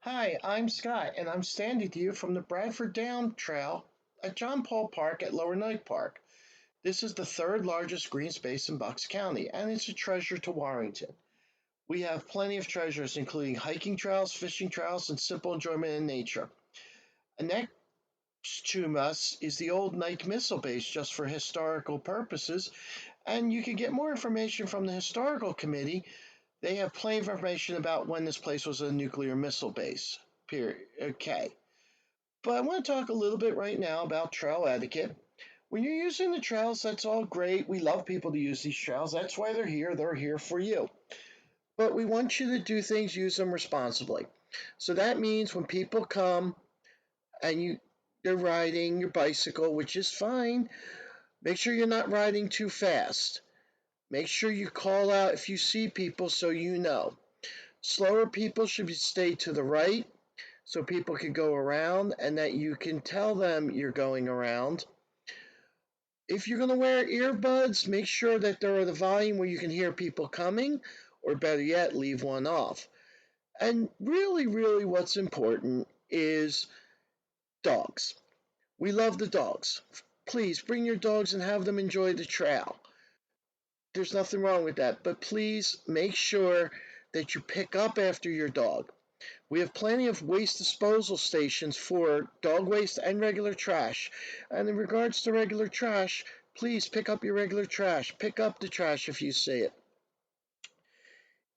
Hi, I'm Scott, and I'm standing to you from the Bradford Down Trail at John Paul Park at Lower Knight Park. This is the third largest green space in Bucks County, and it's a treasure to Warrington. We have plenty of treasures, including hiking trails, fishing trails, and simple enjoyment in nature. And next to us is the old Nike missile base just for historical purposes, and you can get more information from the historical committee. They have plenty of information about when this place was a nuclear missile base. Period. Okay. But I want to talk a little bit right now about trail etiquette. When you're using the trails, that's all great. We love people to use these trails. That's why they're here. They're here for you. But we want you to do things, use them responsibly. So that means when people come and they're riding your bicycle, which is fine, make sure you're not riding too fast. Make sure you call out if you see people so you know. Slower people should stay to the right so people can go around and that you can tell them you're going around. If you're going to wear earbuds, make sure that they're at a volume where you can hear people coming, or better yet, leave one off. And really, what's important is dogs. We love the dogs. Please bring your dogs and have them enjoy the trail. There's nothing wrong with that, but please make sure that you pick up after your dog. We have plenty of waste disposal stations for dog waste and regular trash. And in regards to regular trash, please pick up your regular trash. Pick up the trash if you see it.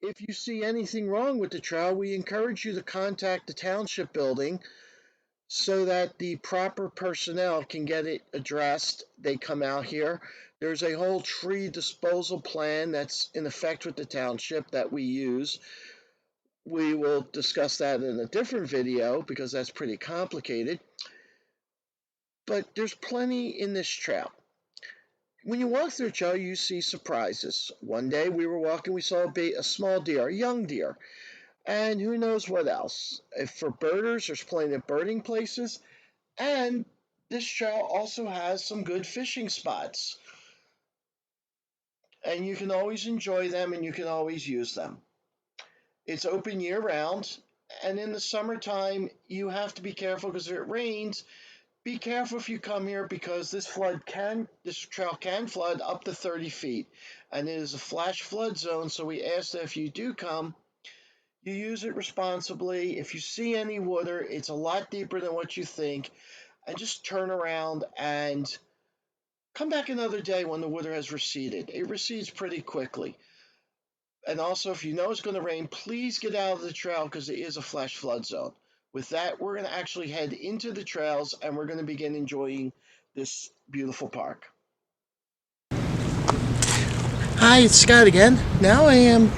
If you see anything wrong with the trail, we encourage you to contact the township building so that the proper personnel can get it addressed. They come out here. There's a whole tree disposal plan that's in effect with the township that we use. We will discuss that in a different video because that's pretty complicated. But there's plenty in this trail. When you walk through the trail, you see surprises. One day we were walking, we saw a small deer, a young deer, and who knows what else. If for birders, there's plenty of birding places, and this trail also has some good fishing spots. And you can always enjoy them and you can always use them. It's open year round, and in the summertime, you have to be careful because if it rains, be careful if you come here because this trail can flood up to 30 feet, and it is a flash flood zone. So we ask that if you do come, you use it responsibly. If you see any water, it's a lot deeper than what you think, and just turn around and come back another day when the water has receded. It recedes pretty quickly. And also, if you know it's going to rain, please get out of the trail because it is a flash flood zone. With that, we're going to actually head into the trails and we're going to begin enjoying this beautiful park. Hi, it's Scott again. Now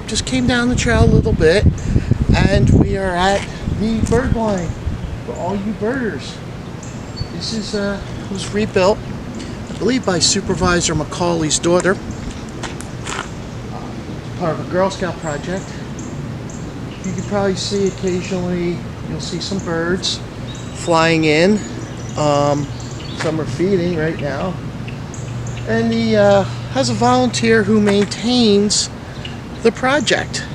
just came down the trail a little bit and we are at the bird blind for all you birders. This was rebuilt, I believe, by Supervisor McCauley's daughter. Part of a Girl Scout project. You can probably see occasionally, you'll see some birds flying in. Some are feeding right now. And he has a volunteer who maintains the project.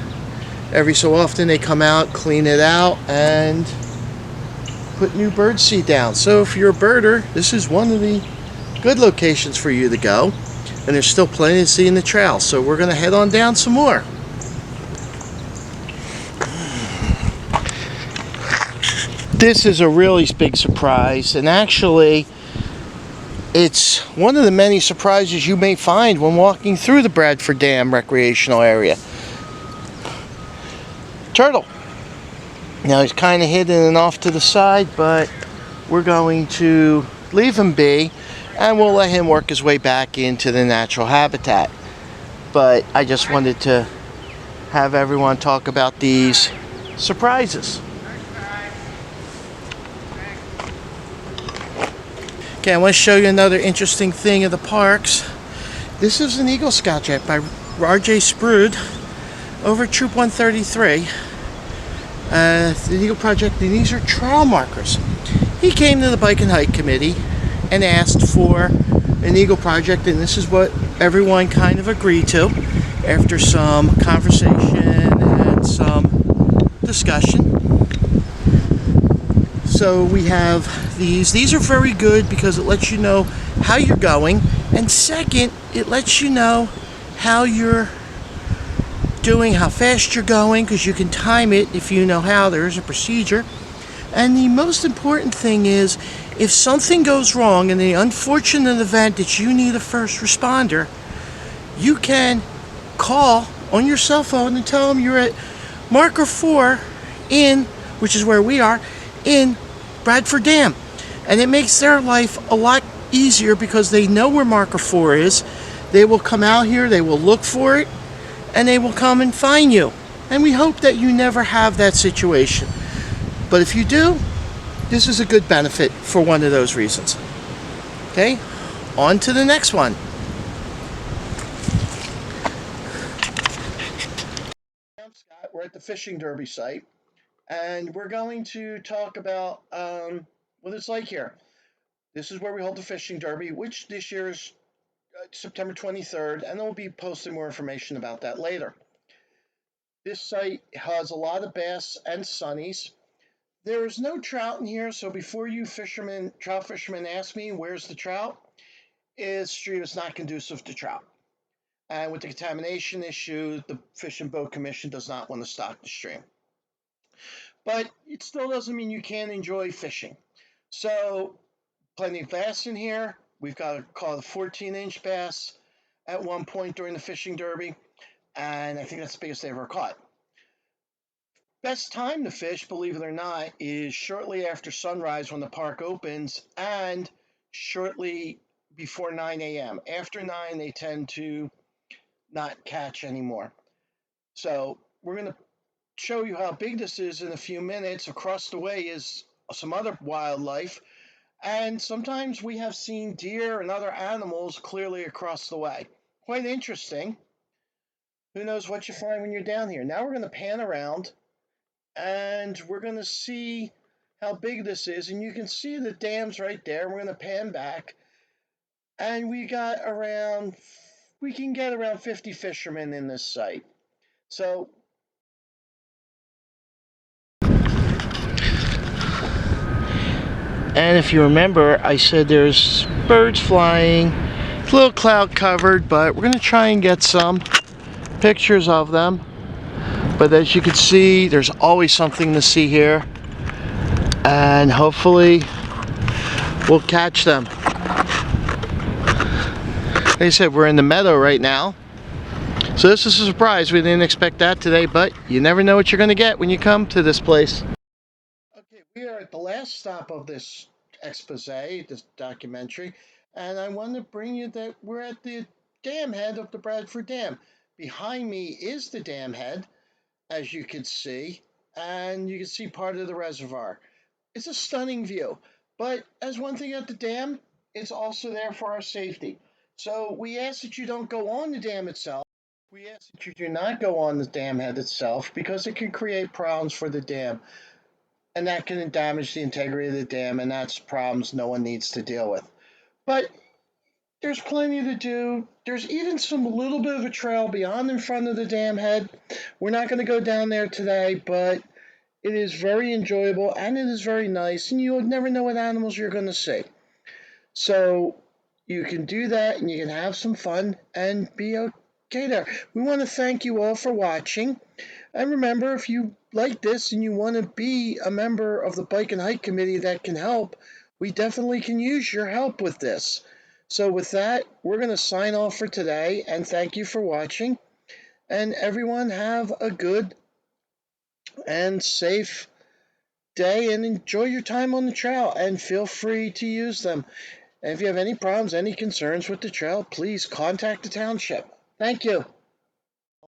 Every so often they come out, clean it out, and put new bird seed down. So if you're a birder, this is one of the good locations for you to go. And there's still plenty to see in the trail, so we're going to head on down some more. This is a really big surprise, and actually it's one of the many surprises you may find when walking through the Bradford Dam recreational area. Turtle. Now he's kind of hidden and off to the side, but we're going to leave him be and we'll let him work his way back into the natural habitat. But I just wanted to have everyone talk about these surprises. Okay, I want to show you another interesting thing of the parks. This is an Eagle Scout jet by R.J. Sprude over at Troop 133. The Eagle Project, and these are trail markers. He came to the Bike and Hike Committee and asked for an Eagle Project, and this is what everyone kind of agreed to after some conversation and some discussion. So we have these. These are very good because it lets you know how you're going. And second, it lets you know how you're doing, how fast you're going, because you can time it if you know how. There is a procedure. And the most important thing is, if something goes wrong in the unfortunate event that you need a first responder, you can call on your cell phone and tell them you're at marker 4 in, which is where we are, in Bradford Dam. And it makes their life a lot easier because they know where marker 4 is. They will come out here, they will look for it, and they will come and find you. And we hope that you never have that situation. But if you do, this is a good benefit for one of those reasons. Okay, on to the next one. I'm Scott. We're at the fishing derby site, and we're going to talk about what it's like here. This is where we hold the fishing derby, which this year is September 23rd, and then we'll be posting more information about that later. This site has a lot of bass and sunnies. There is no trout in here, so before you trout fishermen ask me where's the trout, this stream is not conducive to trout. And with the contamination issue, the Fish and Boat Commission does not want to stock the stream. But it still doesn't mean you can't enjoy fishing. So plenty of bass in here. We've got caught a 14-inch bass at one point during the fishing derby, and I think that's the biggest they ever caught. Best time to fish, believe it or not, is shortly after sunrise when the park opens and shortly before 9 a.m. After 9, they tend to not catch anymore. So we're going to show you how big this is in a few minutes. Across the way is some other wildlife, and sometimes we have seen deer and other animals clearly across the way. Quite interesting. Who knows what you find when you're down here. Now we're going to pan around and we're going to see how big this is, and you can see the dams right there. We're going to pan back, and we can get around 50 fishermen in this site. So and if you remember, I said there's birds flying. It's a little cloud covered, but we're going to try and get some pictures of them. But as you can see, there's always something to see here, and hopefully we'll catch them. Like I said, we're in the meadow right now, so this is a surprise. We didn't expect that today, but you never know what you're going to get when you come to this place. Okay, we are at the last stop of this expose, this documentary, and I want to bring you that we're at the dam head of the Bradford Dam. Behind me is the dam head, as you can see, and you can see part of the reservoir. It's a stunning view, but as one thing at the dam, it's also there for our safety. So we ask that you don't go on the dam itself. We ask that you do not go on the dam head itself because it can create problems for the dam, and that can damage the integrity of the dam, and that's problems no one needs to deal with. But there's plenty to do. There's even some little bit of a trail beyond in front of the dam head. We're not going to go down there today, but it is very enjoyable and it is very nice, and you'll never know what animals you're going to see. So you can do that and you can have some fun and be okay there. We want to thank you all for watching. And remember, if you like this and you want to be a member of the Bike and Hike Committee that can help, we definitely can use your help with this. So with that, we're going to sign off for today, and thank you for watching. And everyone have a good and safe day and enjoy your time on the trail, and feel free to use them. And if you have any problems, any concerns with the trail, please contact the township. Thank you.